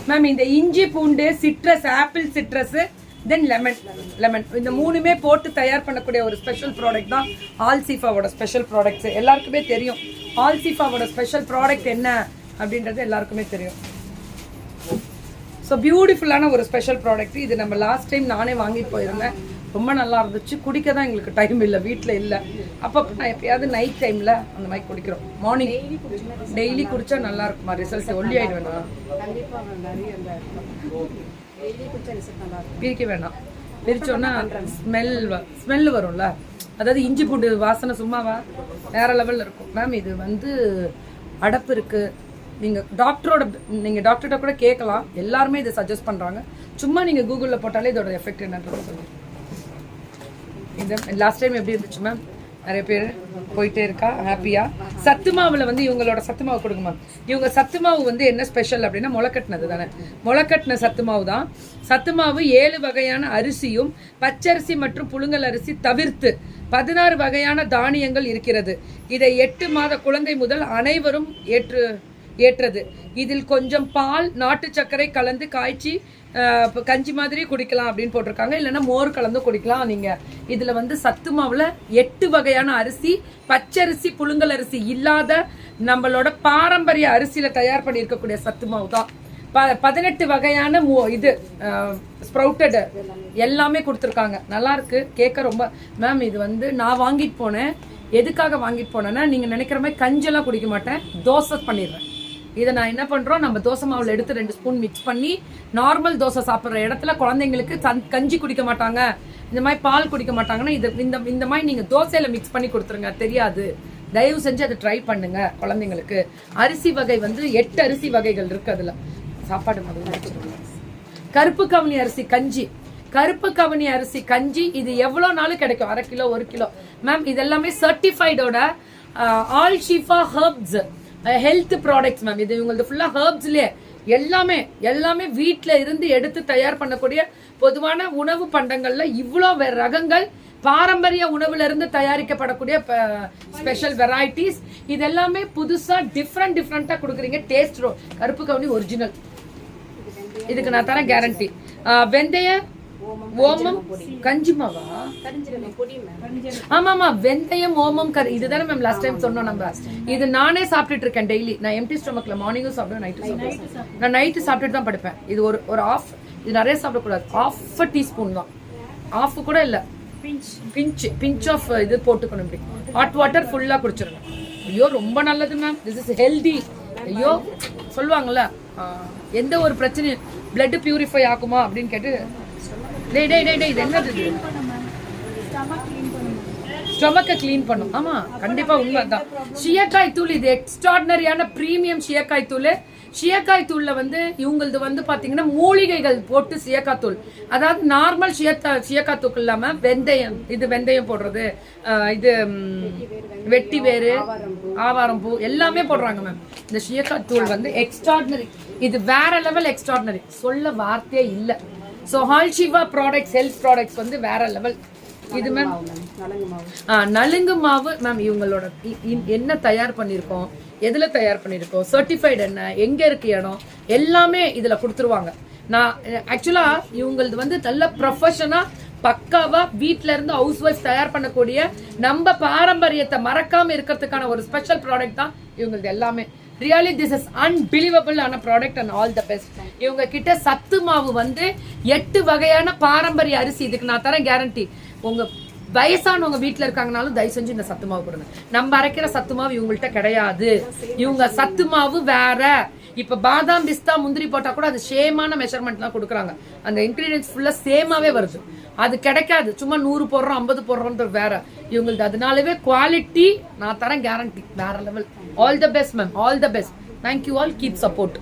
Ma'am இந்த இஞ்சி பூண்டு சிட்ரஸ் ஆப்பிள் சிட்ரஸ் தென் லெமன் இந்த மூணுமே போட்டு தயார் பண்ணக்கூடிய ஒரு ஸ்பெஷல் ப்ராடக்ட் தான் ஆல்சிஃபாவோட ஸ்பெஷல் ப்ராடக்ட்ஸ். எல்லாருக்குமே தெரியும் ஆல்சிஃபாவோட ஸ்பெஷல் ப்ராடக்ட் என்ன அப்படின்றது எல்லாருக்குமே தெரியும். ஸோ பியூட்டிஃபுல்லான ஒரு ஸ்பெஷல் ப்ராடக்ட் இது. நம்ம லாஸ்ட் டைம் நானே வாங்கிட்டு போயிருந்தேன், ரொம்ப நல்லா இருந்துச்சு. குடிக்க தான் எங்களுக்கு டைம் இல்லை, வீட்டில் இல்லை. அப்போ நான் எப்பயாவது நைட் டைமில் அந்த மாதிரி குடிக்கிறோம். மார்னிங் டெய்லி குடிச்சா நல்லா இருக்குமா? ரிசல்ட் ஒல்லி ஆகிடுவேண்ணா? பிரிக்க வேணாம், பிரிச்சோன்னா ஸ்மெல் வரும்ல. அதாவது இஞ்சி பூண்டு வாசனை சும்மாவா வேற லெவலில் இருக்கும். மேம் இது வந்து அடப்பு இருக்கு, நீங்கள் டாக்டர்கிட்ட கூட கேட்கலாம். எல்லாருமே இதை சஜஸ்ட் பண்ணுறாங்க. சும்மா நீங்கள் கூகுளில் போட்டாலே இதோட எஃபெக்ட் என்னன்றது சொல்லுங்கள். இது லாஸ்ட் டைம் எப்படி இருந்துச்சு மேம்? நிறைய பேர் போயிட்டே இருக்கா ஹாப்பியா. சத்து மாவில் வந்து இவங்களோட சத்து மாவு கொடுங்க மேம். இவங்க சத்து மாவு வந்து என்ன ஸ்பெஷல் அப்படின்னா முளைக்கட்டினது தானே, முளைக்கட்டின சத்து மாவு தான். சத்து மாவு 7 வகையான அரிசியும் பச்சரிசி மற்றும் புழுங்கல் அரிசி தவிர்த்து 16 வகையான தானியங்கள் இருக்கிறது. இதை 8 மாத குழந்தை முதல் அனைவரும் ஏற்றது. இதில் கொஞ்சம் பால் நாட்டு சர்க்கரை கலந்து காய்ச்சி கஞ்சி மாதிரி குடிக்கலாம் அப்படின்னு போட்டிருக்காங்க. இல்லைன்னா மோர் கலந்து குடிக்கலாம். நீங்கள் இதில் வந்து சத்து மாவில் 8 வகையான அரிசி, பச்சரிசி புழுங்கல் அரிசி இல்லாத நம்மளோட பாரம்பரிய அரிசியில் தயார் பண்ணியிருக்கக்கூடிய சத்து மாவு தான். 18 வகையான இது ஸ்ப்ரவுட்டட் எல்லாமே கொடுத்துருக்காங்க. நல்லா இருக்கு, கேட்க ரொம்ப. மேம் இது வந்து நான் வாங்கிட்டு போனேன். எதுக்காக வாங்கிட்டு போனேன்னா, நீங்கள் நினைக்கிற மாதிரி கஞ்செல்லாம் குடிக்க மாட்டேன், தோசை பண்ணிடுறேன். இதை நான் என்ன பண்ணுறோம், நம்ம தோசை மாவில் எடுத்து 2 ஸ்பூன் மிக்ஸ் பண்ணி நார்மல் தோசை சாப்பிட்ற இடத்துல குழந்தைங்களுக்கு கஞ்சி குடிக்க மாட்டாங்க, இந்த மாதிரி பால் குடிக்க மாட்டாங்கன்னா இது இந்த மாதிரி நீங்கள் தோசையில் மிக்ஸ் பண்ணி கொடுத்துருங்க. தெரியாது, தயவு செஞ்சு அதை ட்ரை பண்ணுங்க குழந்தைங்களுக்கு. அரிசி வகை வந்து 8 அரிசி வகைகள் இருக்கு. அதில் சாப்பாடு முதல்ல வச்சுருங்க. கருப்பு கவனி அரிசி கஞ்சி, கருப்பு கவனி அரிசி கஞ்சி இது எவ்வளோ நாளும் கிடைக்கும், 1/2 கிலோ 1 கிலோ. மேம் இதெல்லாமே சர்டிஃபைடோட all Shifa herbs health products ma'am. இது இவங்களது ஃபுல்லாக ஹெர்ப்ஸ்லேயே எல்லாமே வீட்டில் இருந்து எடுத்து தயார் பண்ணக்கூடிய பொதுவான உணவு பண்டங்கள்ல இவ்வளோ ரகங்கள், பாரம்பரிய உணவுல இருந்து தயாரிக்கப்படக்கூடிய ஸ்பெஷல் வெரைட்டிஸ். இது எல்லாமே புதுசா டிஃப்ரெண்டா கொடுக்குறீங்க. டேஸ்ட் கருப்பு கவுனி ஒரிஜினல், இதுக்கு நான் தரேன் கேரண்டி. வெந்தய ஓமம் கஞ்சி மாவா? ஆமா வெந்தயம் ஓமம் கறி இதுதானே மேம் லாஸ்ட் டைம் சொன்னோம் நம்ம. இது நானே சாப்பிட்டுட்டு இருக்கேன் டெய்லி. நான் எம்டி ஸ்டொமக்ல மார்னிங்கும் சாப்பிடுவேன், நைட்டு சாப்பிடுவேன். நான் நைட்டு சாப்பிட்டுட்டு தான் படுப்பேன். இது ஒரு ஆஃப், இது நிறைய சாப்பிடக்கூடாது. 1/2 டீஸ்பூன் தான், ஆஃப் கூட இல்ல, பிஞ்ச் ஆஃப் இது போட்டுக்கணும். இப்படி ஹாட் வாட்டர் ஃபுல்லா குடிச்சிருங்க. ஐயோ ரொம்ப நல்லது மேம், திஸ் இஸ் ஹெல்தி. ஐயோ சொல்லுவாங்கல்ல, எந்த ஒரு பிரச்சனையும் பிளட் பியூரிஃபை ஆகுமா அப்படின்னு கேட்டு இது என்னது, ஸ்டொமக்கை கிளீன் பண்ணும். ஆமா கண்டிப்பா உண்மைதான். ஷியக்காய் தூள் இது எக்ஸ்ட்ராடினரியான பிரீமியம் ஷியக்காய் தூள். ஷியக்காய் தூள்ல வந்து இவங்களது வந்து பாத்தீங்கன்னா மூலிகைகள் போட்டு ஷியக்காய் தூள், அதாவது நார்மல் ஷியக்காய் தூள் இல்லாம வெந்தயம் போடுறது, இது வெட்டி வேறு ஆவாரம் பூ எல்லாமே போடுறாங்க மேம். இந்த ஷியக்காய் தூள் வந்து எக்ஸ்ட்ராடினரி, இது வேற லெவல் எக்ஸ்ட்ராடினரி, சொல்ல வார்த்தையே இல்லை. ஸோ ஆல்ஷிஃபா ப்ராடக்ட்ஸ் ஹெல்த் ப்ராடக்ட்ஸ் வந்து வேற லெவல். இது மேம் நலுங்கு மாவு மேம். இவங்களோட என்ன தயார் பண்ணியிருக்கோம், எதுல தயார் பண்ணியிருக்கோம், சர்டிஃபைடு என்ன, எங்க இருக்கு இடம், எல்லாமே இதுல கொடுத்துருவாங்க. நான் ஆக்சுவலா இவங்களது வந்து நல்ல ப்ரொஃபஷனா பக்காவா வீட்ல இருந்து ஹவுஸ் ஒய்ஃப் தயார் பண்ணக்கூடிய நம்ம பாரம்பரியத்தை மறக்காம இருக்கிறதுக்கான ஒரு ஸ்பெஷல் ப்ராடக்ட் தான் இவங்களது எல்லாமே. ரியலி திஸ் இஸ் அன்பிலீவபிள் ஆன product and all the best. இவங்க கிட்ட சத்து மாவு வந்து 8 வகையான பாரம்பரிய அரிசி, இதுக்கு நான் தரேன் கேரண்டி. உங்க வயசானவங்க வீட்டுல இருக்காங்கனாலும் தயவு செஞ்சு இந்த சத்து மாவு கொடுங்க. நம்ம அரைக்கிற சத்து மாவு இவங்கள்ட்ட கிடையாது. இவங்க சத்து மாவு வேற. இப்ப பாதாம் பிஸ்தா முந்திரி போட்டா கூட அது சேமான மெஷர்மெண்ட்லாம் கொடுக்குறாங்க. அந்த இன்கிரீடியன்ஸ் ஃபுல்லா சேமாவே வருது. அது கிடைக்காது, சும்மா 100 போடுறோம் 50 போடுறோம் வேற. இவங்களுக்கு அதனாலவே குவாலிட்டி நான் தரேன் கேரண்டி வேற level. All the best ma'am, all the best. Thank you all, keep support.